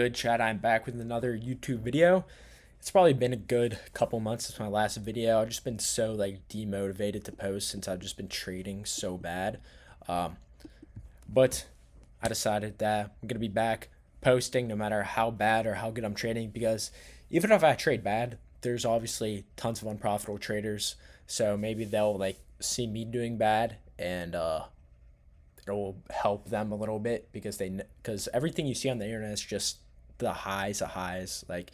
Good chat. I'm back with another YouTube video. It's probably been a good couple months since my last video. I've just been so demotivated to post since I've just been trading so bad. Um, but I decided that I'm gonna be back posting no matter how bad or how good I'm trading, because even if I trade bad, there's obviously tons of unprofitable traders. So maybe they'll see me doing bad, and it'll help them a little bit, because everything you see on the internet is just the highs of highs, like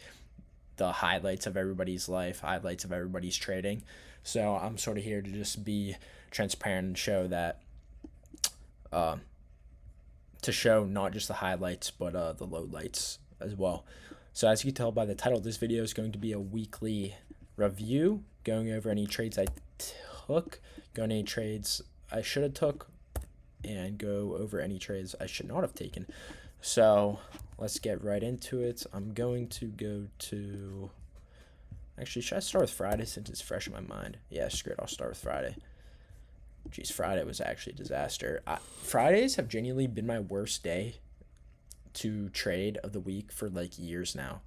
the highlights of everybody's life, highlights of everybody's trading. So I'm sort of here to just be transparent and show that, uh, to show not just the highlights but the lowlights as well. So as you can tell by the title, this video is going to be a weekly review, going over any trades I took, going any trades I should have took, and go over any trades I should not have taken. So let's get right into it. I'm going to go to, actually, should I start with Friday since it's fresh in my mind? Yeah, screw it, I'll start with Friday. Jeez, Friday was actually a disaster. Fridays have genuinely been my worst day to trade of the week for years now.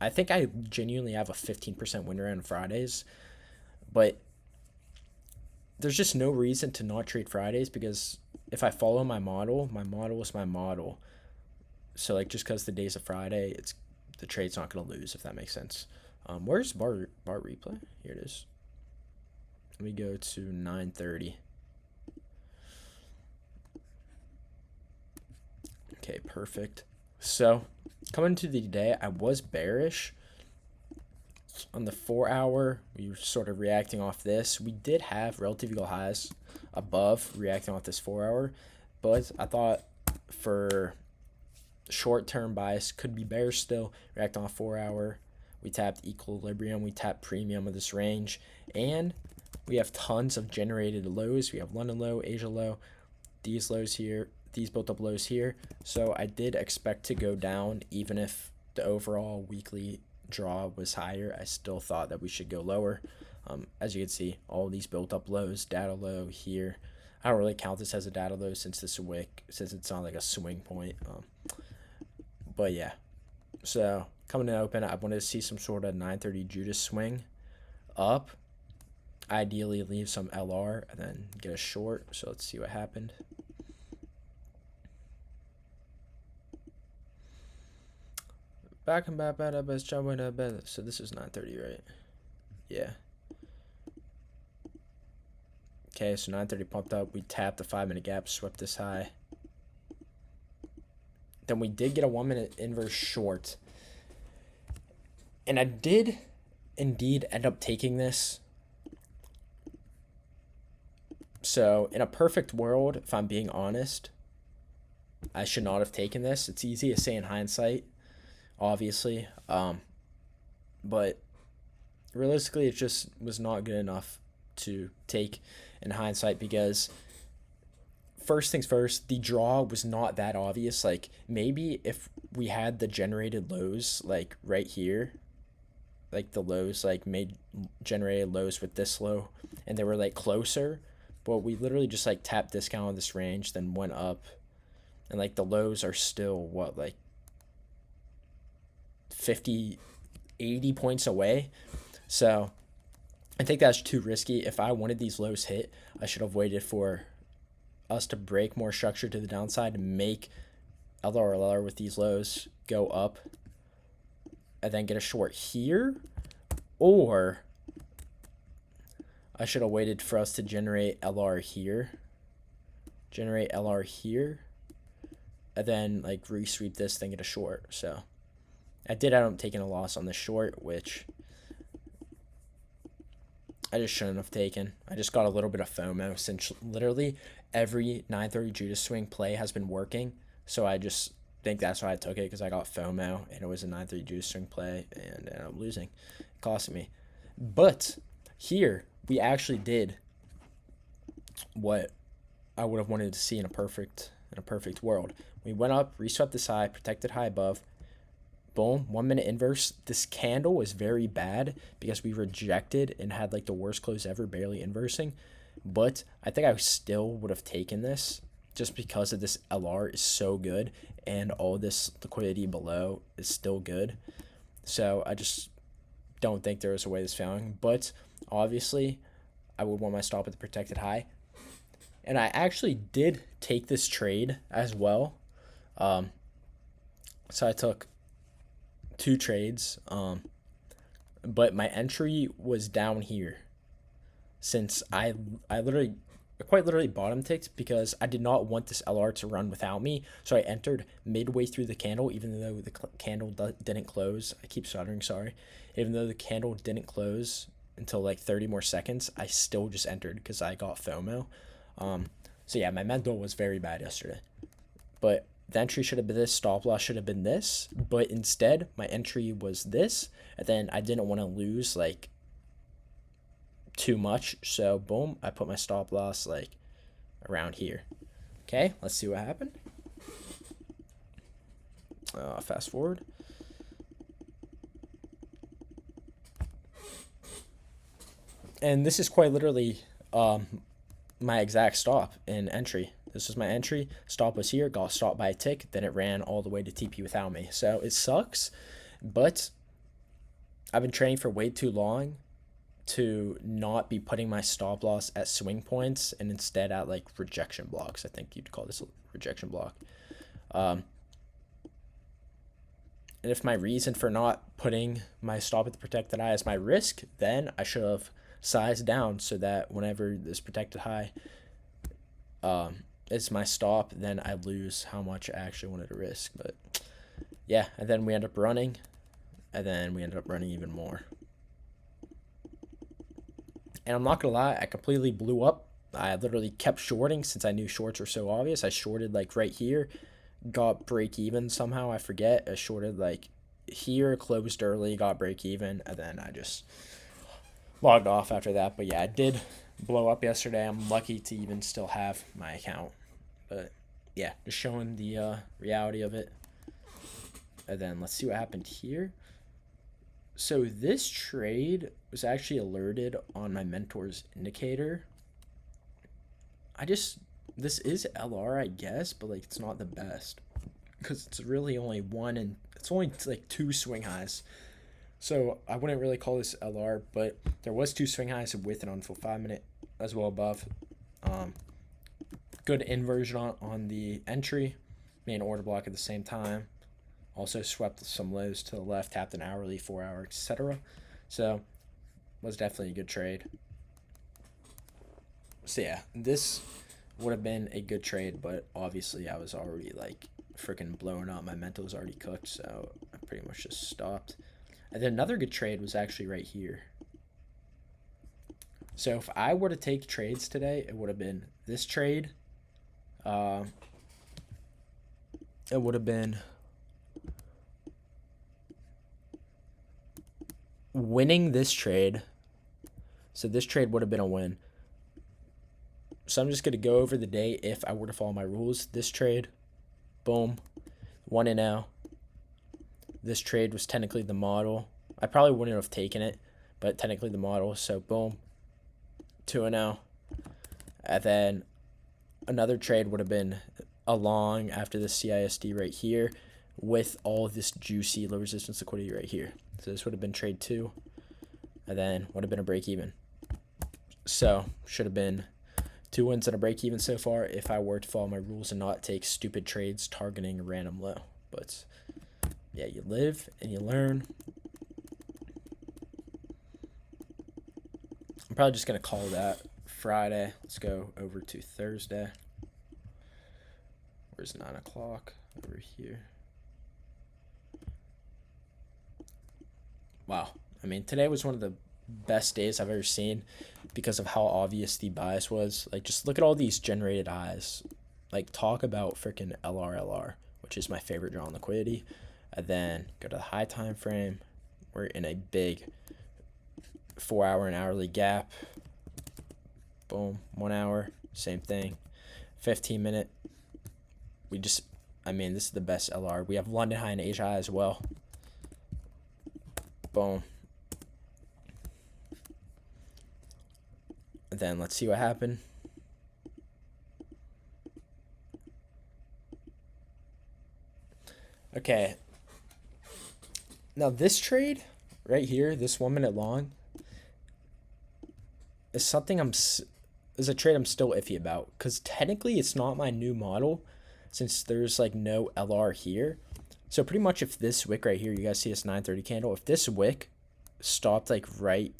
I think I genuinely have a 15% win rate on Fridays, but there's just no reason to not trade Fridays, because if I follow my model is my model. So just because the day's a Friday, the trade's not gonna lose, if that makes sense. Where's bar replay? Here it is. Let me go to 9:30. Okay, perfect. So coming into the day, I was bearish on the 4-hour. We were sort of reacting off this. We did have relative equal highs above, reacting off this 4-hour, but I thought for short-term bias could be bearish still, reacting on 4-hour. We tapped equilibrium, we tapped premium of this range, and we have tons of generated lows. We have London low, Asia low, these lows here, these built up lows here. So I did expect to go down. Even if the overall weekly draw was higher, I still thought that we should go lower. As you can see, all these built up lows, data low here. I don't really count this as a data low since this wick, since it's not like a swing point. But yeah, so coming to open, I wanted to see some sort of 9:30 Judas swing up. Ideally leave some LR and then get a short. So let's see what happened. Back and back, so this is 9:30, right? Yeah. Okay, so 9:30 pumped up. We tapped the 5-minute gap, swept this high. Then we did get a 1-minute inverse short, and I did indeed end up taking this. So in a perfect world, if I'm being honest, I should not have taken this. It's easy to say in hindsight, obviously, but realistically, it just was not good enough to take in hindsight, because first things first, the draw was not that obvious. Maybe if we had the generated lows right here, the lows made generated lows with this low, and they were closer, but we literally just tapped discount on this range, then went up, and the lows are still what, 50, 80 points away. So I think that's too risky. If I wanted these lows hit, I should have waited for us to break more structure to the downside and make LR with these lows go up, and then get a short here, or I should have waited for us to generate LR here, and then resweep this, then get a short. So I did end up taking a loss on the short, which I just shouldn't have taken. I just got a little bit of FOMO, since literally every 9:30 Judas swing play has been working. So I just think that's why I took it, because I got FOMO and it was a 9:30 Judas swing play, and ended up losing. It cost me. But here we actually did what I would have wanted to see in a perfect world. We went up, reswept this high, protected high above. Boom, 1-minute inverse. This candle was very bad because we rejected and had the worst close ever, barely inversing. But I think I still would have taken this just because of this LR is so good and all this liquidity below is still good. So I just don't think there is a way this failing. But obviously, I would want my stop at the protected high. And I actually did take this trade as well. So I took 2 trades. But my entry was down here since I quite literally bottom ticked because I did not want this LR to run without me. So I entered midway through the candle, even though the candle didn't close. I keep stuttering, sorry. Even though the candle didn't close until like 30 more seconds, I still just entered because I got FOMO. So yeah, my mental was very bad yesterday. But the entry should have been this, stop loss should have been this, but instead my entry was this, and then I didn't want to lose like too much, so boom, I put my stop loss like around here. Okay, let's see what happened. Fast forward. And this is quite literally my exact stop in entry. This was my entry. Stop was here, got stopped by a tick, then it ran all the way to TP without me. So it sucks, but I've been training for way too long to not be putting my stop loss at swing points and instead at like rejection blocks. I think you'd call this a rejection block. And if my reason for not putting my stop at the protected high as my risk, then I should have sized down so that whenever this protected high is my stop, then I lose how much I actually wanted to risk. But yeah, and then we end up running, and then we ended up running even more. And I'm not gonna lie, I completely blew up. I literally kept shorting since I knew shorts were so obvious. I shorted like right here, got break even somehow, I forget. I shorted like here, closed early, got break even, and then I just logged off after that. But yeah, I did blow up yesterday. I'm lucky to even still have my account. But yeah, just showing the reality of it. And then let's see what happened here. So this trade was actually alerted on my mentor's indicator. This is LR, I guess, but like it's not the best because it's really only one and it's only like 2 swing highs. So I wouldn't really call this LR, but there was 2 swing highs with an unfilled 5-minute as well above. Good inversion on the entry, main order block at the same time. Also swept some lows to the left, tapped an hourly, 4-hour, etc. So was definitely a good trade. So yeah, this would have been a good trade, but obviously I was already like freaking blowing up. My mental was already cooked, so I pretty much just stopped. And then another good trade was actually right here. So if I were to take trades today, it would have been this trade. It would have been winning this trade. So this trade would have been a win. So I'm just going to go over the day if I were to follow my rules. This trade, boom, 1-0. This trade was technically the model. I probably wouldn't have taken it, but technically the model. So boom, 2-0. And then another trade would have been a long after the CISD right here with all this juicy low resistance liquidity right here. So this would have been trade 2, and then would have been a break even. So should have been 2 wins and a break even so far if I were to follow my rules and not take stupid trades targeting a random low. But yeah, you live and you learn. I'm probably just going to call that Friday. Let's go over to Thursday. Where's 9 o'clock? Over here. Wow. I mean, today was one of the best days I've ever seen because of how obvious the bias was. Like, just look at all these generated highs. Like, talk about freaking LRLR, which is my favorite draw on liquidity. And then go to the high time frame. We're in a big 4-hour and hourly gap. Boom. 1 hour. Same thing. 15-minute. This is the best LR. We have London high and Asia high as well. Boom. And then let's see what happened. Okay, now this trade right here, this 1 minute long, is something is a trade I'm still iffy about because technically it's not my new model since there's like no LR here. So pretty much if this wick right here, you guys see this 930 candle, if this wick stopped like right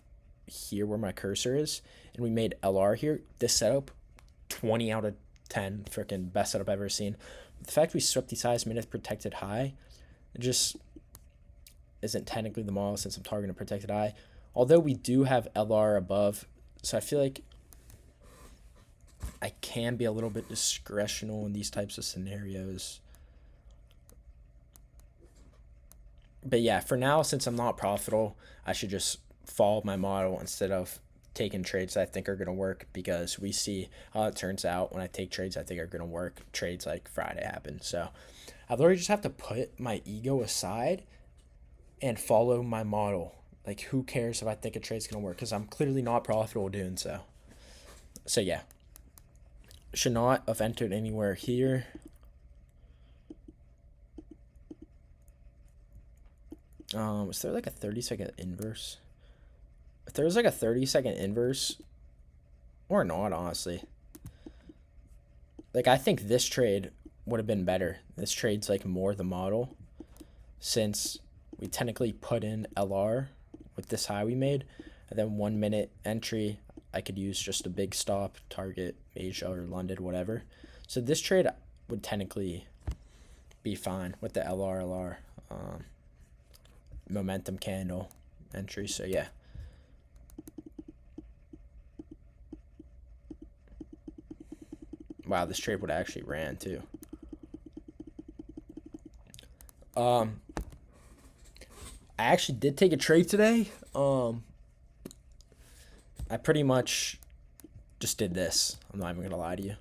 here where my cursor is and we made LR here, this setup 20 out of 10 freaking best setup I've ever seen. The fact we swept these highest minutes protected high, it just isn't technically the model since I'm targeting a protected high. Although we do have LR above, so I feel like I can be a little bit discretional in these types of scenarios. But yeah, for now, since I'm not profitable, I should just follow my model instead of taking trades that I think are going to work, because we see how it turns out when I take trades I think are going to work. Trades like Friday happen. So I literally just have to put my ego aside and follow my model. Like, who cares if I think a trade's going to work? Because I'm clearly not profitable doing so. So yeah. Should not have entered anywhere here. Was there like a 30-second inverse? If there was like a 30-second inverse, or not, honestly. Like, I think this trade would have been better. This trade's like more the model, since we technically put in LR with this high we made, and then 1 minute entry, I could use just a big stop, target Asia or London, whatever. So this trade would technically be fine with the LR momentum candle entry. So yeah. Wow, this trade would have actually ran too. I actually did take a trade today. I pretty much just did this. I'm not even gonna lie to you.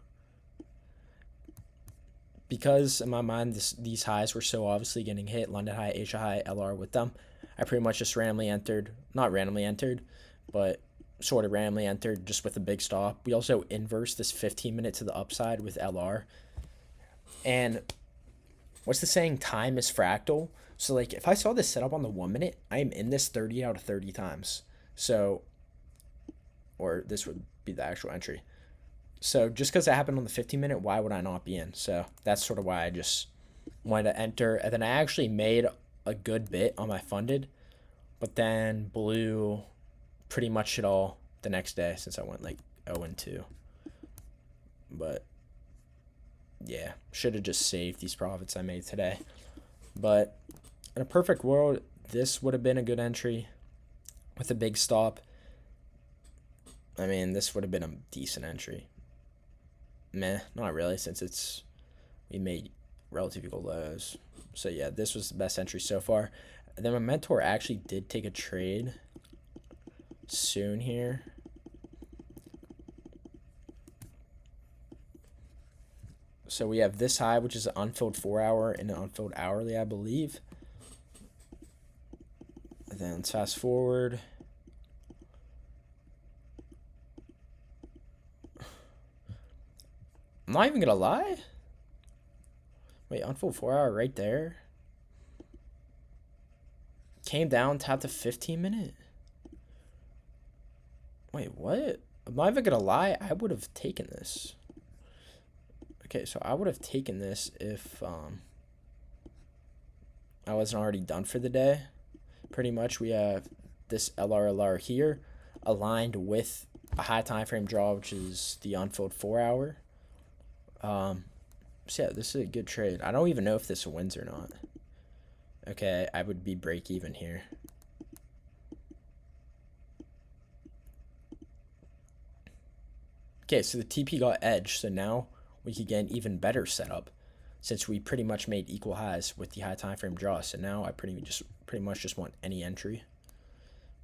Because in my mind, these highs were so obviously getting hit, London high, Asia high, LR with them, I pretty much just randomly entered, not randomly entered, but sort of randomly entered just with a big stop. We also inversed this 15-minute to the upside with LR. And what's the saying? Time is fractal. So like if I saw this setup on the 1 minute, I am in this 30 out of 30 times. So, or this would be the actual entry. So just because that happened on the 15-minute, why would I not be in? So that's sort of why I just wanted to enter. And then I actually made a good bit on my funded, but then blew pretty much it all the next day since I went like 0-2. But yeah, should have just saved these profits I made today. But in a perfect world, this would have been a good entry with a big stop. I mean, this would have been a decent entry. Meh, not really, since we made relative equal lows. So yeah, this was the best entry so far. And then my mentor actually did take a trade soon here. So we have this high, which is an unfilled 4-hour and an unfilled hourly, I believe. And then let's fast forward. I'm not even gonna lie. Wait, unfold 4-hour right there. Came down, tapped the 15-minute. Wait, what? I'm not even gonna lie. I would have taken this. Okay, so I would have taken this if I wasn't already done for the day. Pretty much we have this LR here aligned with a high time frame draw, which is the unfilled 4-hour. So yeah, this is a good trade. I don't even know if this wins or not. Okay, I would be break even here. Okay, so the TP got edge, so now we could get an even better setup since we pretty much made equal highs with the high time frame draw. So now I pretty much just want any entry.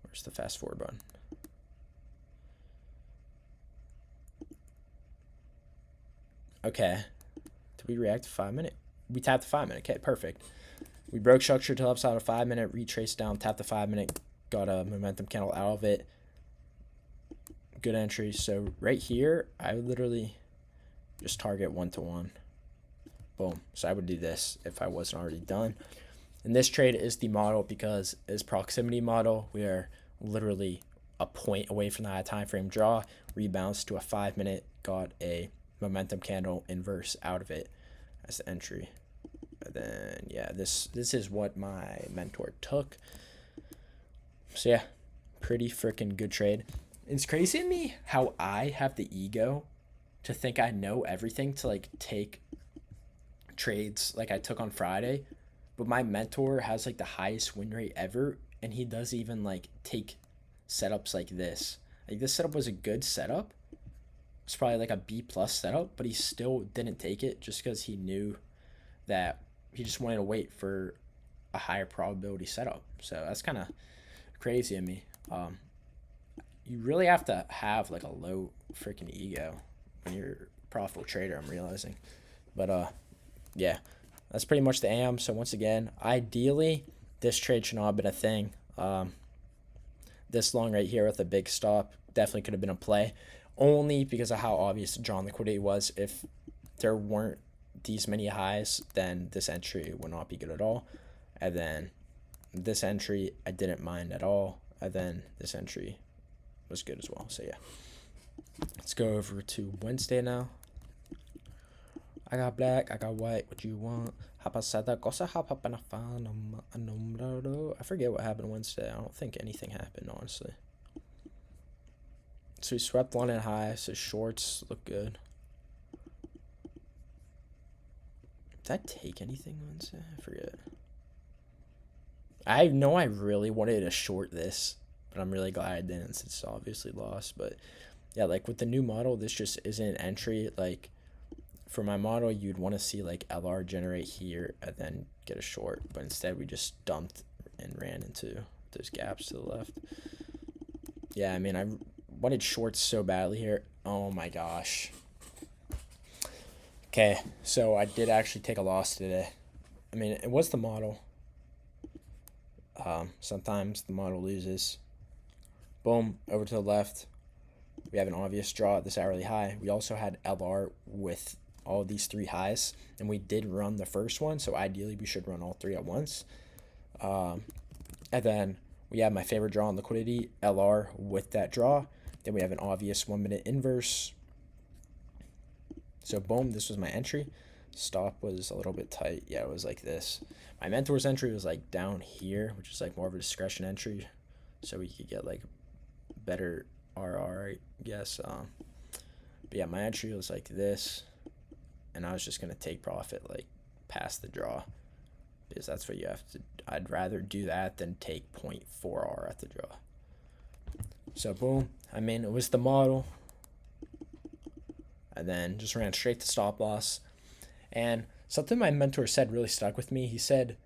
Where's the fast forward button? Okay. Did we react to 5-minute? We tapped the 5-minute. Okay, perfect. We broke structure to the upside of 5-minute, retraced down, tapped the 5-minute, got a momentum candle out of it. Good entry. So right here, I would literally just target 1-to-1. Boom. So I would do this if I wasn't already done. And this trade is the model because it's proximity model. We are literally a point away from the high time frame draw, rebounds to a 5-minute, got a momentum candle inverse out of it as the entry. And then yeah, this is what my mentor took. So yeah, pretty freaking good trade. It's crazy to me how I have the ego to think I know everything to like take trades like I took on Friday, but my mentor has like the highest win rate ever, and he does even like take setups like this. Like this setup was a good setup. It's probably like a B plus setup, but he still didn't take it just because he knew that he just wanted to wait for a higher probability setup. So that's kind of crazy of me. You really have to have like a low freaking ego when you're a profitable trader, I'm realizing. But yeah, that's pretty much the AM. So once again, ideally, this trade should not have been a thing. This long right here with a big stop definitely could have been a play, only because of how obvious drawn liquidity was. If there weren't these many highs, then this entry would not be good at all. And then this entry I didn't mind at all. And then this entry was good as well. So yeah, let's go over to Wednesday now. I got black, I got white. What you want? I forget what happened Wednesday. I don't think anything happened, honestly. So we swept London high, so shorts look good. Did I take anything Wednesday? I forget. I know I really wanted to short this, but I'm really glad I didn't since it's obviously lost. But yeah, like with the new model, this just isn't an entry. Like for my model, you'd want to see like LR generate here and then get a short, but instead we just dumped and ran into those gaps to the left. Yeah, I mean, I wanted shorts so badly here. Oh my gosh. Okay, so I did actually take a loss today. I mean, it was the model. Sometimes the model loses. Boom, over to the left. We have an obvious draw at this hourly high. We also had LR with all these three highs, and we did run the first one, so ideally we should run all three at once. And then we have my favorite draw on liquidity, LR with that draw. Then we have an obvious 1 minute inverse. So boom, this was my entry. Stop was a little bit tight. Yeah, it was like this. My mentor's entry was like down here, which is like more of a discretion entry, so we could get like better RR, I guess. But yeah, my entry was like this, and I was just gonna take profit like past the draw, because that's what you have to. I'd rather do that than take 0.4R at the draw. So boom, I mean, it was the model, and then just ran straight to stop loss. And something my mentor said really stuck with me. He said,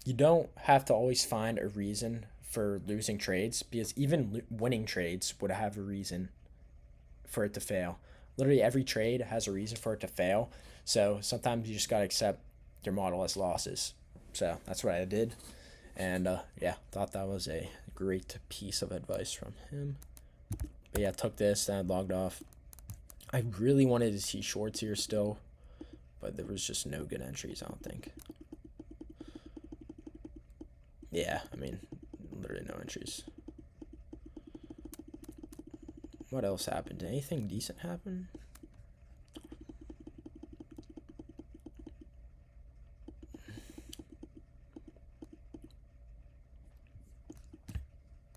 you don't have to always find a reason for losing trades, because even winning trades would have a reason for it to fail. Literally every trade has a reason for it to fail. So sometimes you just got to accept your model as losses. So that's what I did. And yeah, thought that was a great piece of advice from him. But yeah, took this, then I logged off. I really wanted to see shorts here still, but there was just no good entries, I don't think. Yeah, I mean, literally no entries. What else happened? Did anything decent happen?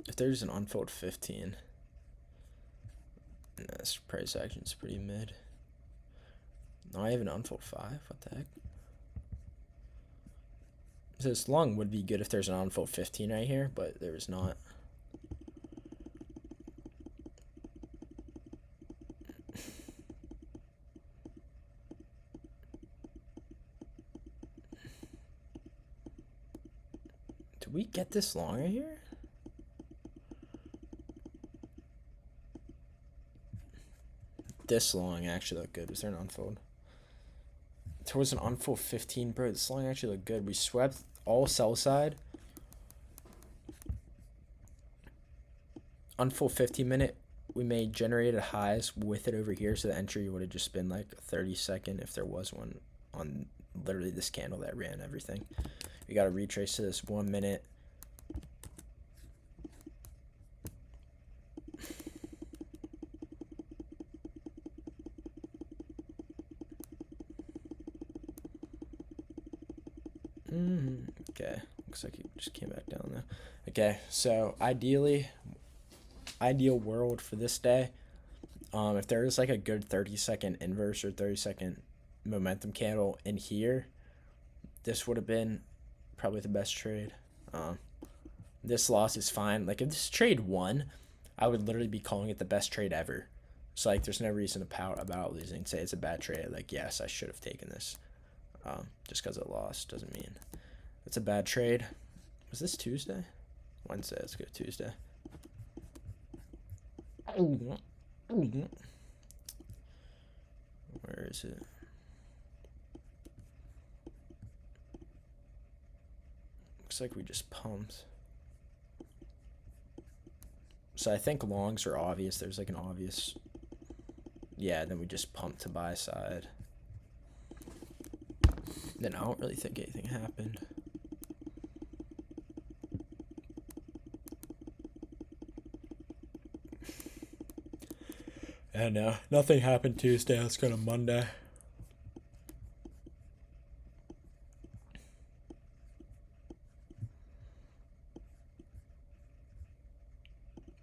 If there's an unfold 15, this price action's pretty mid. No, I have an unfold 5. What the heck? So this long would be good if there's an unfold 15 right here, but there is not. Did we get this long right here? This long actually looked good. Was there an unfold? There was an unfold 15, bro. This long actually looked good. We swept all sell side. Unfold 15-minute. We made generated highs with it over here, so the entry would have just been like a 30-second if there was one on literally this candle that ran everything. We got to retrace to this 1 minute. Okay, looks like it just came back down there. Okay, so ideal world for this day, if there is like a good 30-second inverse or 30-second momentum candle in here, this would have been probably the best trade. This loss is fine. Like if this trade won, I would literally be calling it the best trade ever. So like there's no reason to pout about losing. Say it's a bad trade. Like yes, I should have taken this. Just because it lost doesn't mean it's a bad trade. Was this Tuesday? Wednesday. Let's go Tuesday. Where is it? Looks like we just pumped. So I think longs are obvious. There's like an obvious. Yeah, then we just pumped to buy side. Then I don't really think anything happened. I know. Nothing happened Tuesday. Let's go to Monday.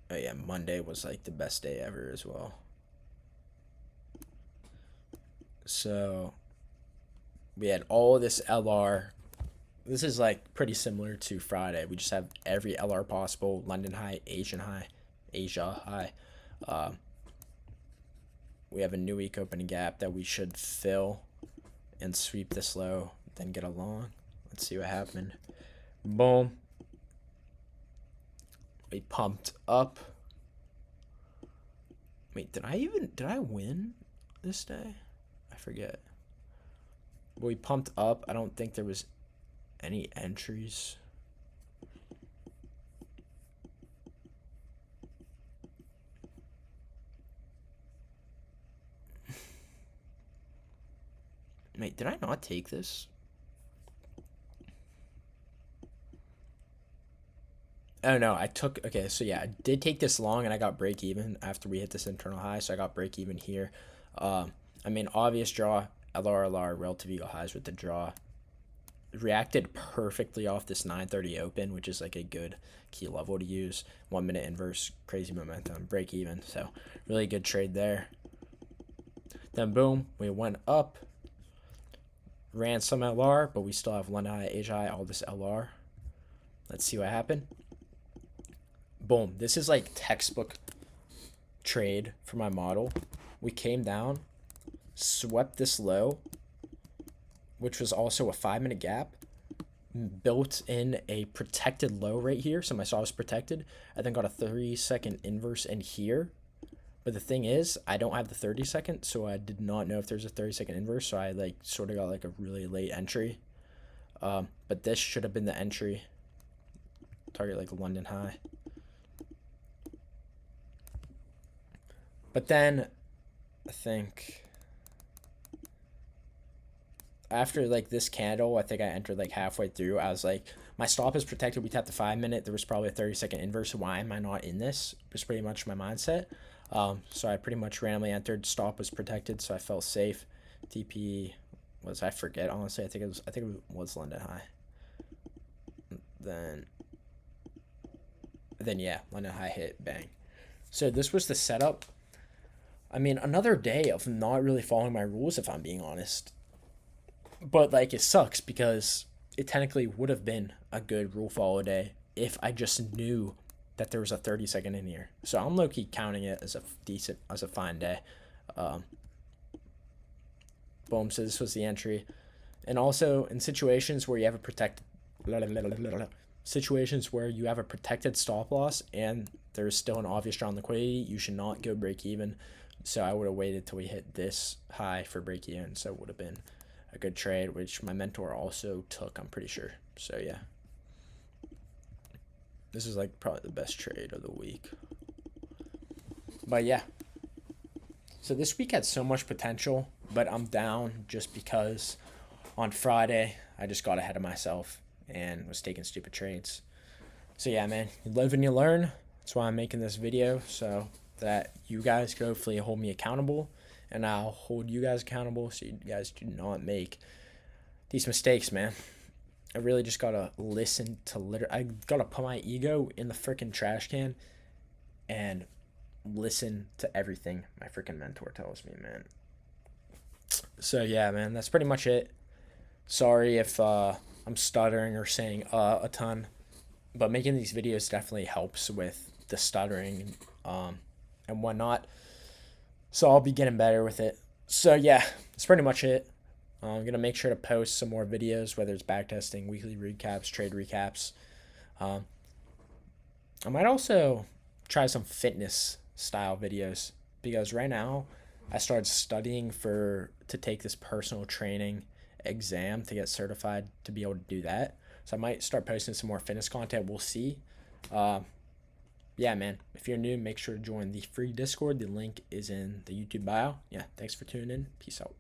Oh yeah, Monday was like the best day ever as well. So we had all this LR. This is like pretty similar to Friday. We just have every LR possible. London high, Asia high. We have a new week opening gap that we should fill and sweep this low, then get a long. Let's see what happened. Boom. We pumped up. Wait, did I win this day? I forget. But we pumped up. I don't think there was any entries. Wait, did I not take this? Oh no, I took. Okay, so yeah, I did take this long, and I got break even after we hit this internal high. So I got break even here. I mean, obvious draw. LR relative eagle highs with the draw. Reacted perfectly off this 930 open, which is like a good key level to use. 1 minute inverse, crazy momentum, break even. So really good trade there. Then boom, we went up. Ran some LR, but we still have London high, Asia high, all this LR. Let's see what happened. Boom. This is like textbook trade for my model. We came down, swept this low, which was also a 5 minute gap, built in a protected low right here. So my stop was protected. I then got a 30-second inverse in here. But the thing is, I don't have the 30-second, so I did not know if there's a 30-second inverse. So I like sort of got like a really late entry. But this should have been the entry. Target like a London high. But then I think after like this candle, I think I entered like halfway through. I was like, my stop is protected. We tapped the 5 minute. There was probably a 30-second inverse. Why am I not in this? Was pretty much my mindset. So I pretty much randomly entered. Stop was protected, so I felt safe. TP was, I forget honestly. I think it was London high. Then yeah, London high hit, bang. So this was the setup. I mean, another day of not really following my rules, if I'm being honest. But like it sucks because it technically would have been a good rule follow day if I just knew that there was a 30-second in here. So I'm low-key counting it as a fine day. Boom, so this was the entry. And also in situations where you have a protected stop loss and there's still an obvious draw on liquidity, you should not go break even. So I would have waited till we hit this high for break even. So it would have been a good trade, which my mentor also took, I'm pretty sure. So yeah. This is like probably the best trade of the week. But yeah. So this week had so much potential, but I'm down just because on Friday, I just got ahead of myself and was taking stupid trades. So yeah, man, you live and you learn. That's why I'm making this video, so that you guys can hopefully hold me accountable, and I'll hold you guys accountable so you guys do not make these mistakes, man. I really just gotta listen to I gotta put my ego in the freaking trash can and listen to everything my freaking mentor tells me, man. So yeah, man, that's pretty much it. Sorry if I'm stuttering or saying a ton, but making these videos definitely helps with the stuttering and whatnot. So I'll be getting better with it. So yeah, that's pretty much it. I'm gonna make sure to post some more videos, whether it's backtesting, weekly recaps, trade recaps. Um, I might also try some fitness style videos because right now I started studying to take this personal training exam to get certified to be able to do that. So I might start posting some more fitness content. We'll see. Um, yeah, man. If you're new, make sure to join the free Discord. The link is in the YouTube bio. Yeah, thanks for tuning in. Peace out.